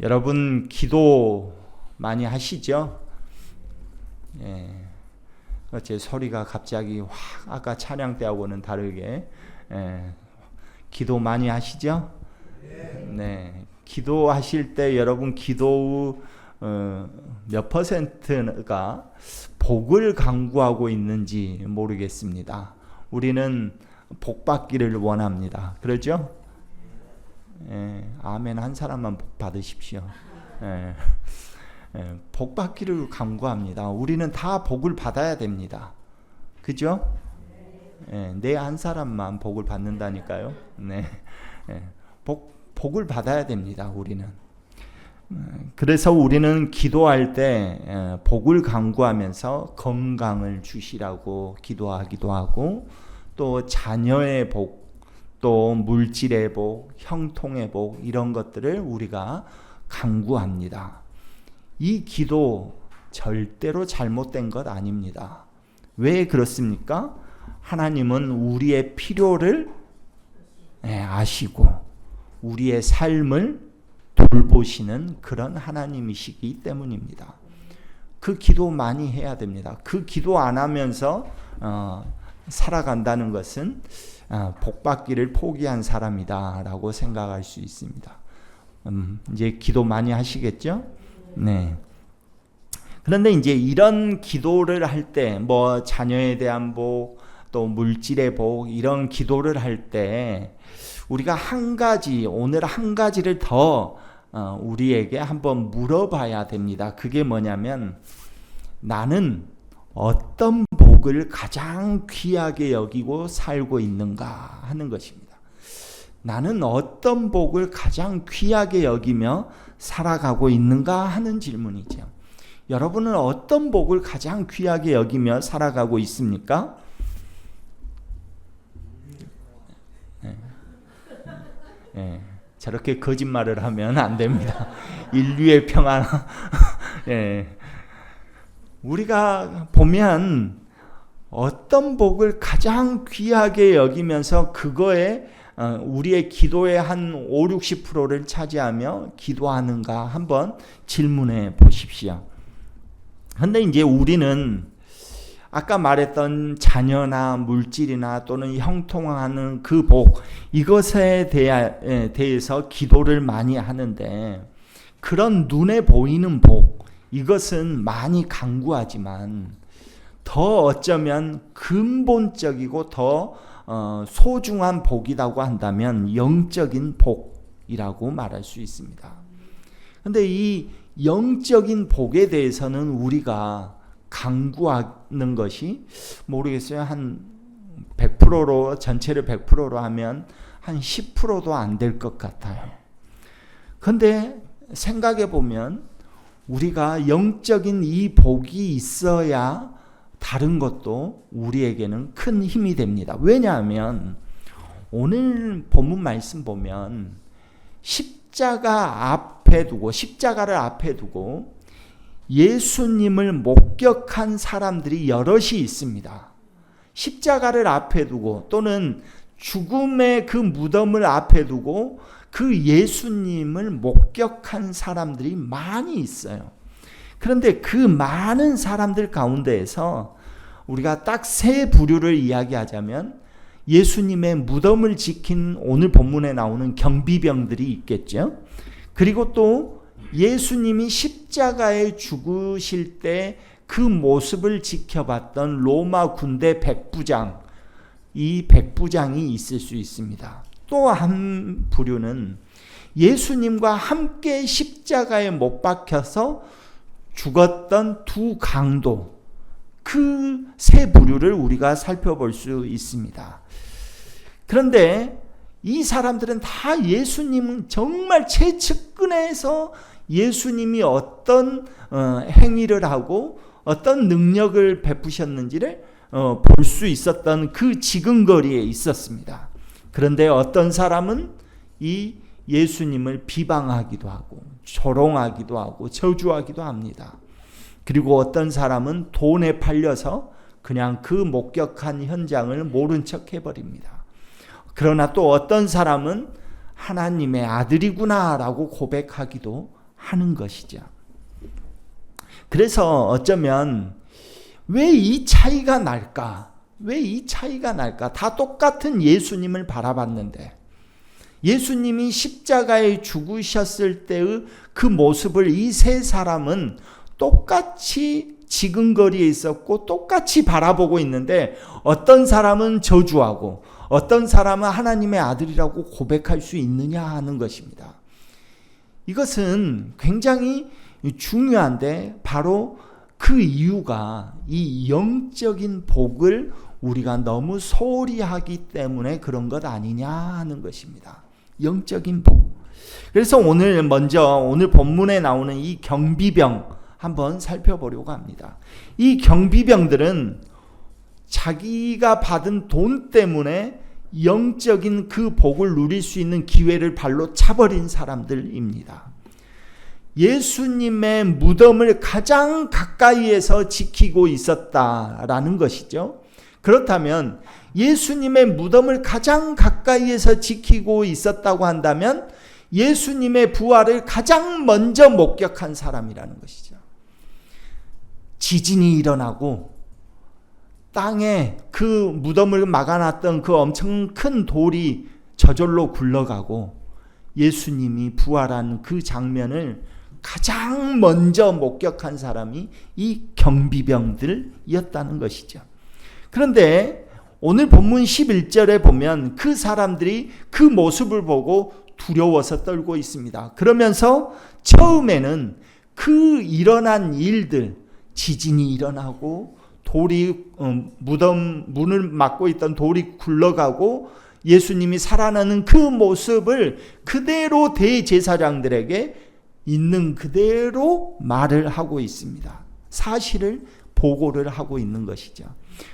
여러분 기도 많이 하시죠? 제 소리가 갑자기 확 아까 찬양 때하고는 다르게 기도 많이 하시죠? 네. 기도하실 때 여러분 기도 몇 퍼센트가 복을 강구하고 있는지 모르겠습니다. 우리는 복 받기를 원합니다. 그렇죠? 아멘 한 사람만 복 받으십시오. 복 받기를 강구합니다. 우리는 다 복을 받아야 됩니다. 그죠? 내 한 사람만 복을 받는다니까요. 복을 받아야 됩니다. 우리는. 그래서 우리는 기도할 때 복을 강구하면서 건강을 주시라고 기도하기도 하고, 또 자녀의 복, 또 물질의 복, 형통의 복, 이런 것들을 우리가 강구합니다. 이 기도 절대로 잘못된 것 아닙니다. 왜 그렇습니까? 하나님은 우리의 필요를 아시고 우리의 삶을 돌보시는 그런 하나님이시기 때문입니다. 그 기도 많이 해야 됩니다. 그 기도 안 하면서 살아간다는 것은 복 받기를 포기한 사람이다 라고 생각할 수 있습니다. 이제 기도 많이 하시겠죠? 네. 그런데 이제 이런 기도를 할 때, 뭐 자녀에 대한 복, 또 물질의 복, 이런 기도를 할 때 우리가 한 가지, 오늘 한 가지를 더 우리에게 한번 물어봐야 됩니다. 그게 뭐냐면, 나는 어떤 복을 가장 귀하게 여기고 살고 있는가 하는 것입니다. 나는 어떤 복을 가장 귀하게 여기며 살아가고 있는가 하는 질문이죠. 여러분은 어떤 복을 가장 귀하게 여기며 살아가고 있습니까? 저렇게 거짓말을 하면 안 됩니다. 인류의 평안. 우리가 보면 어떤 복을 가장 귀하게 여기면서 그거에 우리의 기도의 한 5, 60%를 차지하며 기도하는가 한번 질문해 보십시오. 그런데 이제 우리는 아까 말했던 자녀나 물질이나 또는 형통하는 그 복, 이것에 대해서 기도를 많이 하는데, 그런 눈에 보이는 복, 이것은 많이 강구하지만 더 어쩌면 근본적이고 더 소중한 복이라고 한다면 영적인 복이라고 말할 수 있습니다. 그런데 이 영적인 복에 대해서는 우리가 강구하는 것이 모르겠어요. 한 100%로, 전체를 100%로 하면 한 10%도 안 될 것 같아요. 그런데 생각해 보면 우리가 영적인 이 복이 있어야 다른 것도 우리에게는 큰 힘이 됩니다. 왜냐하면 오늘 본문 말씀 보면 십자가를 앞에 두고 예수님을 목격한 사람들이 여럿이 있습니다. 십자가를 앞에 두고 또는 죽음의 그 무덤을 앞에 두고 그 예수님을 목격한 사람들이 많이 있어요. 그런데 그 많은 사람들 가운데에서 우리가 딱 세 부류를 이야기하자면, 예수님의 무덤을 지킨 오늘 본문에 나오는 경비병들이 있겠죠. 그리고 또 예수님이 십자가에 죽으실 때 그 모습을 지켜봤던 로마 군대 백부장, 이 백부장이 있을 수 있습니다. 또 한 부류는 예수님과 함께 십자가에 못 박혀서 죽었던 두 강도, 그 세 부류를 우리가 살펴볼 수 있습니다. 그런데 이 사람들은 다 예수님은 정말 최측근에서 예수님이 어떤 행위를 하고 어떤 능력을 베푸셨는지를 볼 수 있었던 그 지근거리에 있었습니다. 그런데 어떤 사람은 이 예수님을 비방하기도 하고 조롱하기도 하고 저주하기도 합니다. 그리고 어떤 사람은 돈에 팔려서 그냥 그 목격한 현장을 모른 척 해버립니다. 그러나 또 어떤 사람은 하나님의 아들이구나라고 고백하기도 하는 것이죠. 그래서 어쩌면 왜 이 차이가 날까? 왜 이 차이가 날까? 다 똑같은 예수님을 바라봤는데 예수님이 십자가에 죽으셨을 때의 그 모습을 이 세 사람은 똑같이 지근거리에 있었고 똑같이 바라보고 있는데 어떤 사람은 저주하고 어떤 사람은 하나님의 아들이라고 고백할 수 있느냐 하는 것입니다. 이것은 굉장히 중요한데 바로 그 이유가 이 영적인 복을 우리가 너무 소홀히 하기 때문에 그런 것 아니냐 하는 것입니다. 영적인 복. 그래서 오늘 본문에 나오는 이 경비병 한번 살펴보려고 합니다. 이 경비병들은 자기가 받은 돈 때문에 영적인 그 복을 누릴 수 있는 기회를 발로 차버린 사람들입니다. 예수님의 무덤을 가장 가까이에서 지키고 있었다라는 것이죠. 그렇다면 예수님의 무덤을 가장 가까이에서 지키고 있었다고 한다면 예수님의 부활을 가장 먼저 목격한 사람이라는 것이죠. 지진이 일어나고 땅에 그 무덤을 막아놨던 그 엄청 큰 돌이 저절로 굴러가고 예수님이 부활한 그 장면을 가장 먼저 목격한 사람이 이 경비병들이었다는 것이죠. 그런데 오늘 본문 11절에 보면 그 사람들이 그 모습을 보고 두려워서 떨고 있습니다. 그러면서 처음에는 그 일어난 일들, 지진이 일어나고 돌이 무덤 문을 막고 있던 돌이 굴러가고 예수님이 살아나는 그 모습을 그대로 대제사장들에게 있는 그대로 말을 하고 있습니다. 사실을 보고를 하고 있는 것이죠.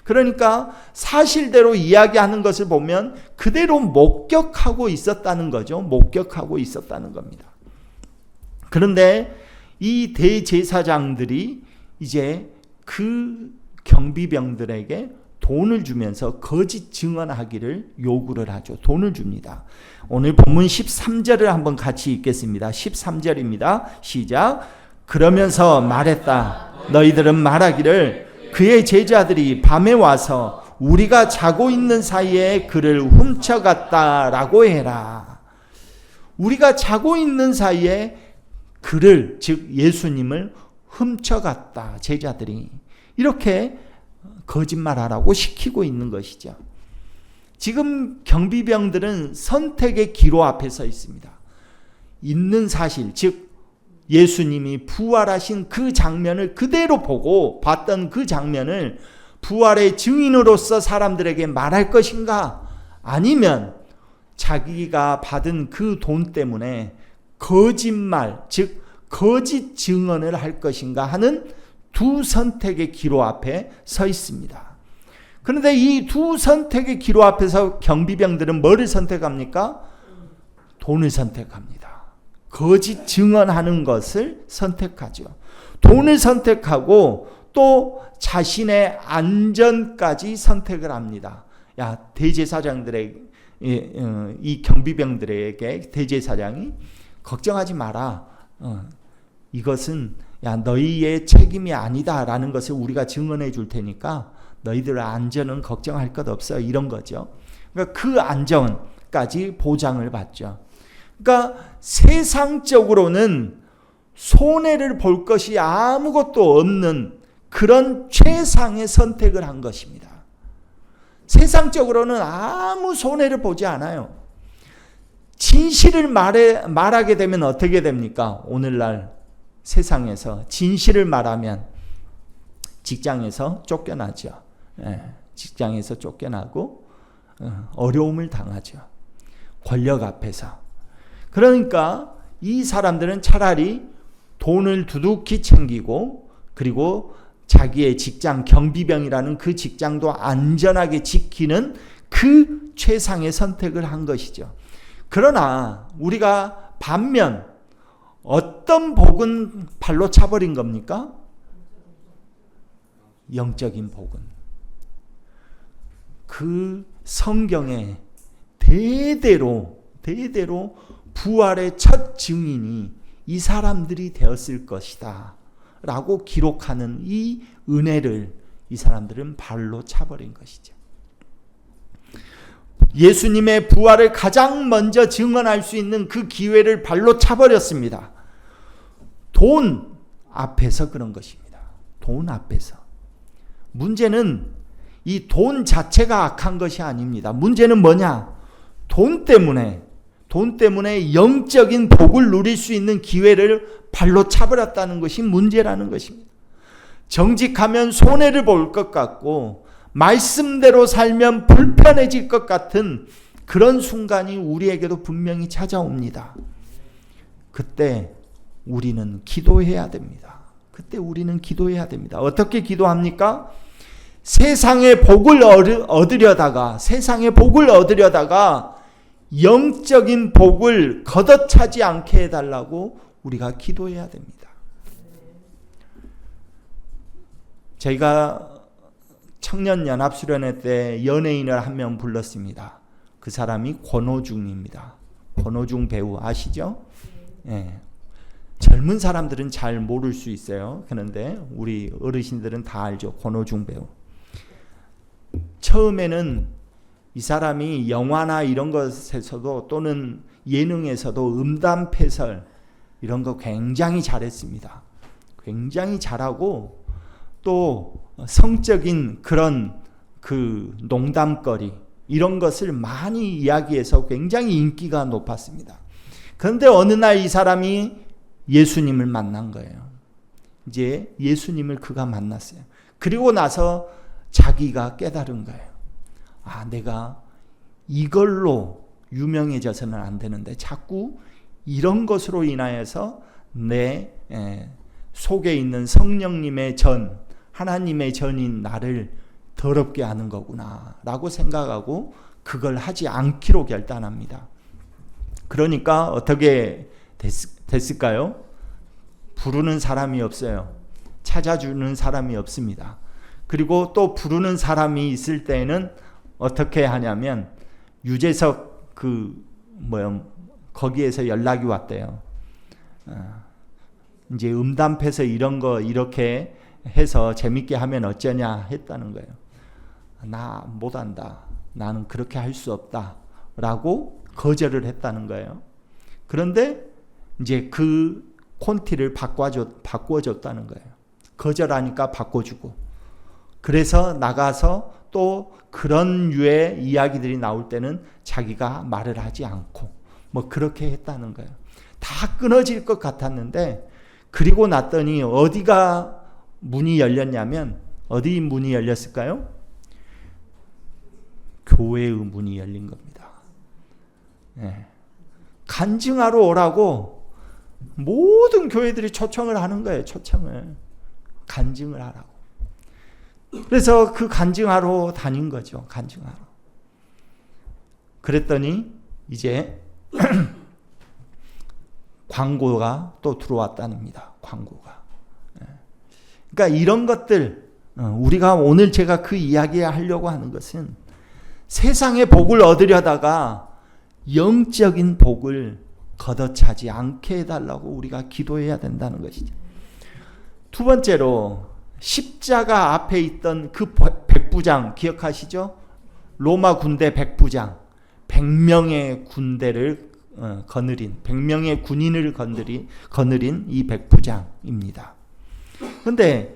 그러니까 사실대로 이야기하는 것을 보면 그대로 목격하고 있었다는 거죠. 목격하고 있었다는 겁니다. 그런데 이 대제사장들이 이제 그 경비병들에게 돈을 주면서 거짓 증언하기를 요구를 하죠. 돈을 줍니다. 오늘 본문 13절을 한번 같이 읽겠습니다. 13절입니다. 시작. 그러면서 말했다. 너희들은 말하기를 그의 제자들이 밤에 와서 우리가 자고 있는 사이에 그를 훔쳐갔다라고 해라. 우리가 자고 있는 사이에 그를, 즉 예수님을 훔쳐갔다. 제자들이 이렇게 거짓말하라고 시키고 있는 것이죠. 지금 경비병들은 선택의 기로 앞에 서 있습니다. 있는 사실, 즉 예수님이 부활하신 그 장면을 그대로 보고 봤던 그 장면을 부활의 증인으로서 사람들에게 말할 것인가? 아니면 자기가 받은 그 돈 때문에 거짓말, 즉 거짓 증언을 할 것인가 하는 두 선택의 기로 앞에 서 있습니다. 그런데 이 두 선택의 기로 앞에서 경비병들은 뭐를 선택합니까? 돈을 선택합니다. 거짓 증언하는 것을 선택하죠. 돈을 선택하고 또 자신의 안전까지 선택을 합니다. 야, 대제사장들에게, 이 경비병들에게 대제사장이 걱정하지 마라. 이것은 야, 너희의 책임이 아니다라는 것을 우리가 증언해 줄 테니까 너희들의 안전은 걱정할 것 없어. 이런 거죠. 그러니까 그 안전까지 보장을 받죠. 그러니까 세상적으로는 손해를 볼 것이 아무것도 없는 그런 최상의 선택을 한 것입니다. 세상적으로는 아무 손해를 보지 않아요. 진실을 말하게 되면 어떻게 됩니까? 오늘날 세상에서 진실을 말하면 직장에서 쫓겨나죠. 직장에서 쫓겨나고 어려움을 당하죠. 권력 앞에서. 그러니까 이 사람들은 차라리 돈을 두둑히 챙기고 그리고 자기의 직장, 경비병이라는 그 직장도 안전하게 지키는 그 최상의 선택을 한 것이죠. 그러나 우리가 반면 어떤 복은 발로 차버린 겁니까? 영적인 복은. 그 성경에 대대로 대대로 부활의 첫 증인이 이 사람들이 되었을 것이다 라고 기록하는 이 은혜를 이 사람들은 발로 차버린 것이죠. 예수님의 부활을 가장 먼저 증언할 수 있는 그 기회를 발로 차버렸습니다. 돈 앞에서 그런 것입니다. 돈 앞에서. 문제는 이 돈 자체가 악한 것이 아닙니다. 문제는 뭐냐? 돈 때문에 영적인 복을 누릴 수 있는 기회를 발로 차버렸다는 것이 문제라는 것입니다. 정직하면 손해를 볼 것 같고 말씀대로 살면 불편해질 것 같은 그런 순간이 우리에게도 분명히 찾아옵니다. 그때 우리는 기도해야 됩니다. 어떻게 기도합니까? 세상의 복을 얻으려다가 영적인 복을 걷어차지 않게 해달라고 우리가 기도해야 됩니다. 저희가 청년연합수련회 때 연예인을 한 명 불렀습니다. 그 사람이 권오중입니다. 권오중 배우 아시죠? 예. 젊은 사람들은 잘 모를 수 있어요. 그런데 우리 어르신들은 다 알죠. 권오중 배우. 처음에는 이 사람이 영화나 이런 것에서도 또는 예능에서도 음담패설 이런 거 굉장히 잘했습니다. 굉장히 잘하고 또 성적인 그런 그 농담거리 이런 것을 많이 이야기해서 굉장히 인기가 높았습니다. 그런데 어느 날 이 사람이 예수님을 만난 거예요. 이제 예수님을 그가 만났어요. 그리고 나서 자기가 깨달은 거예요. 아, 내가 이걸로 유명해져서는 안 되는데 자꾸 이런 것으로 인하여서 내 속에 있는 성령님의 전, 하나님의 전인 나를 더럽게 하는 거구나 라고 생각하고 그걸 하지 않기로 결단합니다. 그러니까 어떻게 됐을까요? 부르는 사람이 없어요. 찾아주는 사람이 없습니다. 그리고 또 부르는 사람이 있을 때에는 어떻게 하냐면 유재석 거기에서 연락이 왔대요. 이제 음담패서 이런 거 이렇게 해서 재밌게 하면 어쩌냐 했다는 거예요. 나 못한다. 나는 그렇게 할 수 없다. 라고 거절을 했다는 거예요. 그런데 이제 그 콘티를 바꿔줬다는 거예요. 거절하니까 바꿔주고. 그래서 나가서 또 그런 류의 이야기들이 나올 때는 자기가 말을 하지 않고 뭐 그렇게 했다는 거예요. 다 끊어질 것 같았는데 그리고 났더니 어디가 문이 열렸냐면 어디 문이 열렸을까요? 교회의 문이 열린 겁니다. 네. 간증하러 오라고 모든 교회들이 초청을 하는 거예요. 초청을. 간증을 하라고. 그래서 그 간증하러 다닌 거죠. 간증하러. 그랬더니 이제 광고가 또 들어왔답니다. 광고가. 그러니까 이런 것들 우리가 오늘 제가 그 이야기 하려고 하는 것은 세상의 복을 얻으려다가 영적인 복을 걷어차지 않게 해달라고 우리가 기도해야 된다는 것이죠. 두 번째로 십자가 앞에 있던 그 백부장 기억하시죠? 로마 군대 백부장 100명의 군대를 거느린 100명의 군인을 거느린 이 백부장입니다. 그런데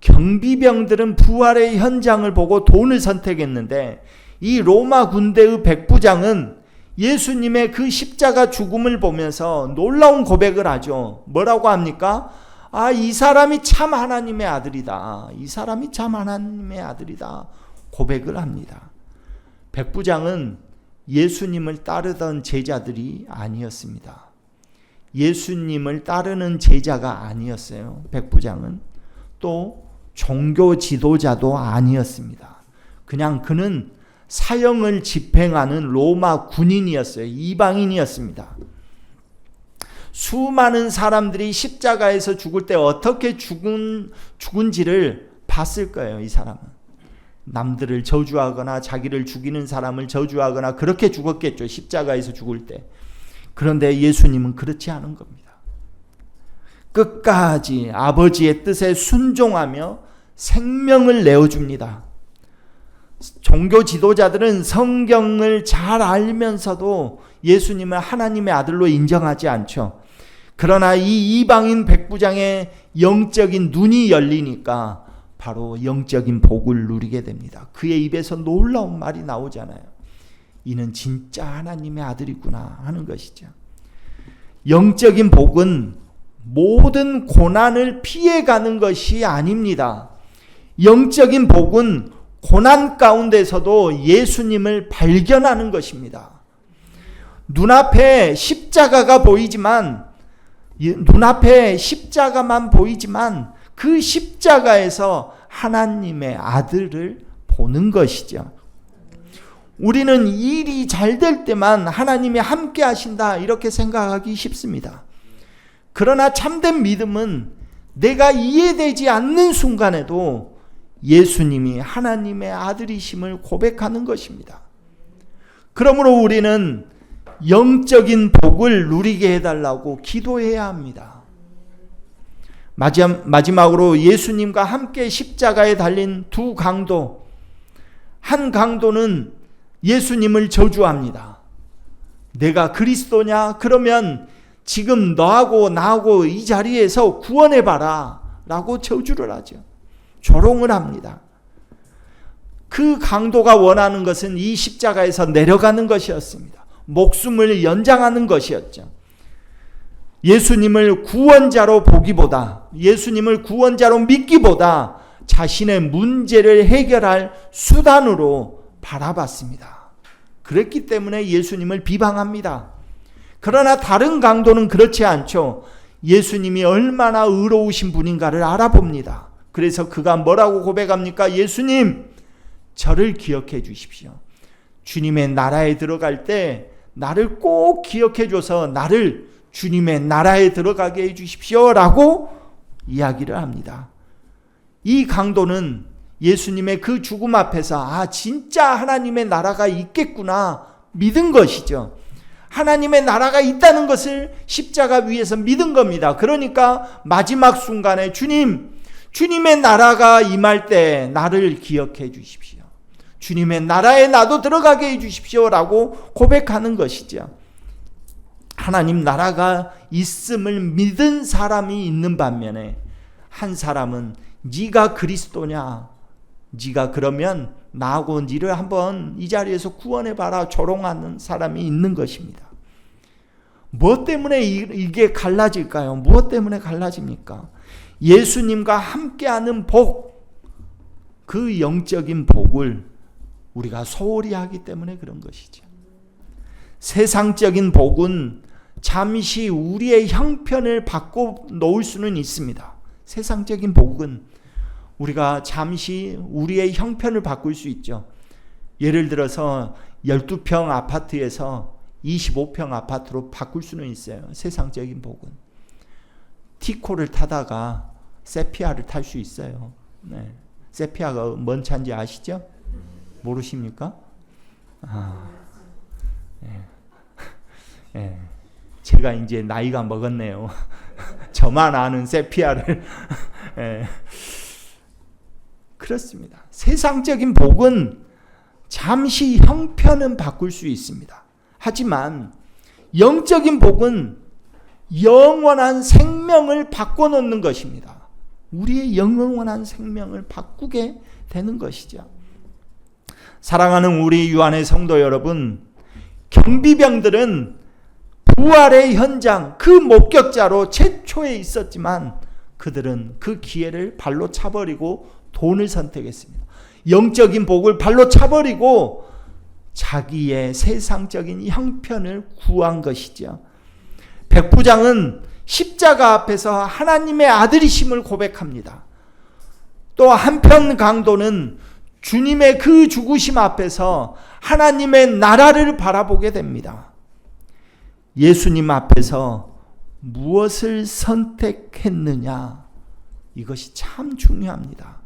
경비병들은 부활의 현장을 보고 돈을 선택했는데 이 로마 군대의 백부장은 예수님의 그 십자가 죽음을 보면서 놀라운 고백을 하죠. 뭐라고 합니까? 아, 이 사람이 참 하나님의 아들이다. 이 사람이 참 하나님의 아들이다. 고백을 합니다. 백부장은 예수님을 따르던 제자들이 아니었습니다. 예수님을 따르는 제자가 아니었어요. 백부장은. 또 종교 지도자도 아니었습니다. 그냥 그는 사형을 집행하는 로마 군인이었어요. 이방인이었습니다. 수많은 사람들이 십자가에서 죽을 때 어떻게 죽은지를 봤을 거예요. 이 사람은. 남들을 저주하거나 자기를 죽이는 사람을 저주하거나 그렇게 죽었겠죠. 십자가에서 죽을 때. 그런데 예수님은 그렇지 않은 겁니다. 끝까지 아버지의 뜻에 순종하며 생명을 내어줍니다. 종교 지도자들은 성경을 잘 알면서도 예수님을 하나님의 아들로 인정하지 않죠. 그러나 이 이방인 백부장의 영적인 눈이 열리니까 바로 영적인 복을 누리게 됩니다. 그의 입에서 놀라운 말이 나오잖아요. 이는 진짜 하나님의 아들이구나 하는 것이죠. 영적인 복은 모든 고난을 피해가는 것이 아닙니다. 영적인 복은 고난 가운데서도 예수님을 발견하는 것입니다. 눈앞에 십자가가 보이지만, 눈앞에 십자가만 보이지만 그 십자가에서 하나님의 아들을 보는 것이죠. 우리는 일이 잘 될 때만 하나님이 함께 하신다 이렇게 생각하기 쉽습니다. 그러나 참된 믿음은 내가 이해되지 않는 순간에도 예수님이 하나님의 아들이심을 고백하는 것입니다. 그러므로 우리는 영적인 복을 누리게 해달라고 기도해야 합니다. 마지막으로 예수님과 함께 십자가에 달린 두 강도, 한 강도는 예수님을 저주합니다. 내가 그리스도냐? 그러면 지금 너하고 나하고 이 자리에서 구원해봐라 라고 저주를 하죠. 조롱을 합니다. 그 강도가 원하는 것은 이 십자가에서 내려가는 것이었습니다. 목숨을 연장하는 것이었죠. 예수님을 구원자로 보기보다, 예수님을 구원자로 믿기보다 자신의 문제를 해결할 수단으로 바라봤습니다. 그랬기 때문에 예수님을 비방합니다. 그러나 다른 강도는 그렇지 않죠. 예수님이 얼마나 의로우신 분인가를 알아봅니다. 그래서 그가 뭐라고 고백합니까? 예수님, 저를 기억해 주십시오. 주님의 나라에 들어갈 때 나를 꼭 기억해 줘서 나를 주님의 나라에 들어가게 해 주십시오 라고 이야기를 합니다. 이 강도는 예수님의 그 죽음 앞에서 진짜 하나님의 나라가 있겠구나 믿은 것이죠. 하나님의 나라가 있다는 것을 십자가 위에서 믿은 겁니다. 그러니까 마지막 순간에 주님의 나라가 임할 때 나를 기억해 주십시오. 주님의 나라에 나도 들어가게 해 주십시오 라고 고백하는 것이죠. 하나님 나라가 있음을 믿은 사람이 있는 반면에 한 사람은 네가 그리스도냐? 네가 그러면 나하고 네를 한번 이 자리에서 구원해봐라 조롱하는 사람이 있는 것입니다. 무엇 때문에 이게 갈라질까요? 무엇 때문에 갈라집니까? 예수님과 함께하는 복, 그 영적인 복을 우리가 소홀히 하기 때문에 그런 것이죠. 세상적인 복은 잠시 우리의 형편을 바꿔 놓을 수는 있습니다. 세상적인 복은 우리가 잠시 우리의 형편을 바꿀 수 있죠. 예를 들어서 12평 아파트에서 25평 아파트로 바꿀 수는 있어요. 세상적인 복은. 티코를 타다가 세피아를 탈 수 있어요. 네. 세피아가 뭔 차인지 아시죠? 모르십니까? 네. 네. 제가 이제 나이가 먹었네요. 저만 아는 세피아를. 네. 그렇습니다. 세상적인 복은 잠시 형편은 바꿀 수 있습니다. 하지만 영적인 복은 영원한 생명을 바꿔놓는 것입니다. 우리의 영원한 생명을 바꾸게 되는 것이죠. 사랑하는 우리 유한의 성도 여러분, 경비병들은 부활의 현장, 그 목격자로 최초에 있었지만 그들은 그 기회를 발로 차버리고 돈을 선택했습니다. 영적인 복을 발로 차버리고 자기의 세상적인 형편을 구한 것이죠. 백부장은 십자가 앞에서 하나님의 아들이심을 고백합니다. 또 한편 강도는 주님의 그 죽으심 앞에서 하나님의 나라를 바라보게 됩니다. 예수님 앞에서 무엇을 선택했느냐? 이것이 참 중요합니다.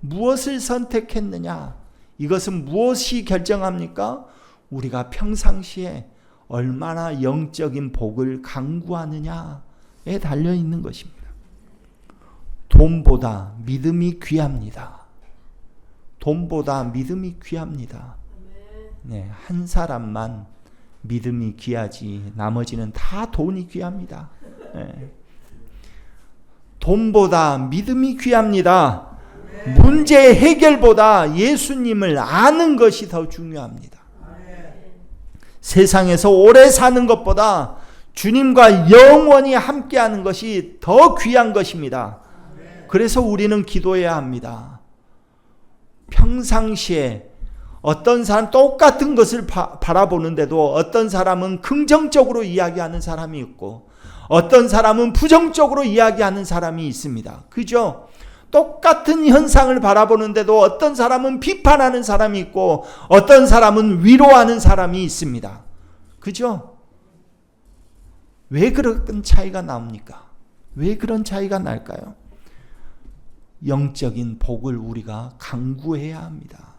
무엇을 선택했느냐? 이것은 무엇이 결정합니까? 우리가 평상시에 얼마나 영적인 복을 강구하느냐에 달려 있는 것입니다. 돈보다 믿음이 귀합니다. 돈보다 믿음이 귀합니다. 네, 한 사람만 믿음이 귀하지 나머지는 다 돈이 귀합니다. 네. 돈보다 믿음이 귀합니다. 문제 해결보다 예수님을 아는 것이 더 중요합니다. 세상에서 오래 사는 것보다 주님과 영원히 함께하는 것이 더 귀한 것입니다. 그래서 우리는 기도해야 합니다. 평상시에 어떤 사람 똑같은 것을 바라보는데도 어떤 사람은 긍정적으로 이야기하는 사람이 있고 어떤 사람은 부정적으로 이야기하는 사람이 있습니다. 그죠? 똑같은 현상을 바라보는데도 어떤 사람은 비판하는 사람이 있고 어떤 사람은 위로하는 사람이 있습니다. 그죠? 왜 그런 차이가 나옵니까? 왜 그런 차이가 날까요? 영적인 복을 우리가 강구해야 합니다.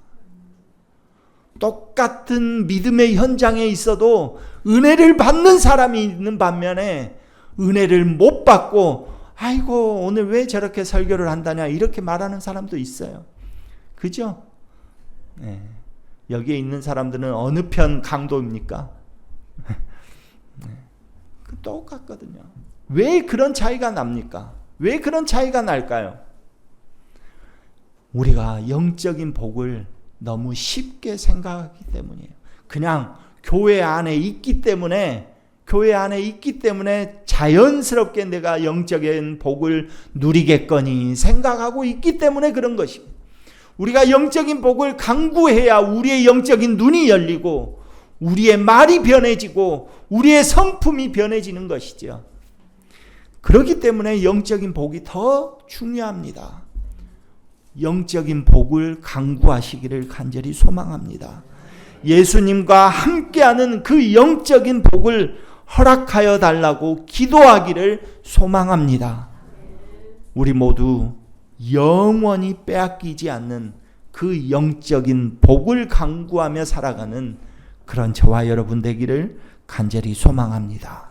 똑같은 믿음의 현장에 있어도 은혜를 받는 사람이 있는 반면에 은혜를 못 받고 아이고 오늘 왜 저렇게 설교를 한다냐 이렇게 말하는 사람도 있어요. 그죠? 네. 여기에 있는 사람들은 어느 편 강도입니까? 네. 똑같거든요. 왜 그런 차이가 납니까? 왜 그런 차이가 날까요? 우리가 영적인 복을 너무 쉽게 생각하기 때문이에요. 그냥 교회 안에 있기 때문에 자연스럽게 내가 영적인 복을 누리겠거니 생각하고 있기 때문에 그런 것입니다. 우리가 영적인 복을 강구해야 우리의 영적인 눈이 열리고 우리의 말이 변해지고 우리의 성품이 변해지는 것이죠. 그렇기 때문에 영적인 복이 더 중요합니다. 영적인 복을 강구하시기를 간절히 소망합니다. 예수님과 함께하는 그 영적인 복을 허락하여 달라고 기도하기를 소망합니다. 우리 모두 영원히 빼앗기지 않는 그 영적인 복을 강구하며 살아가는 그런 저와 여러분 되기를 간절히 소망합니다.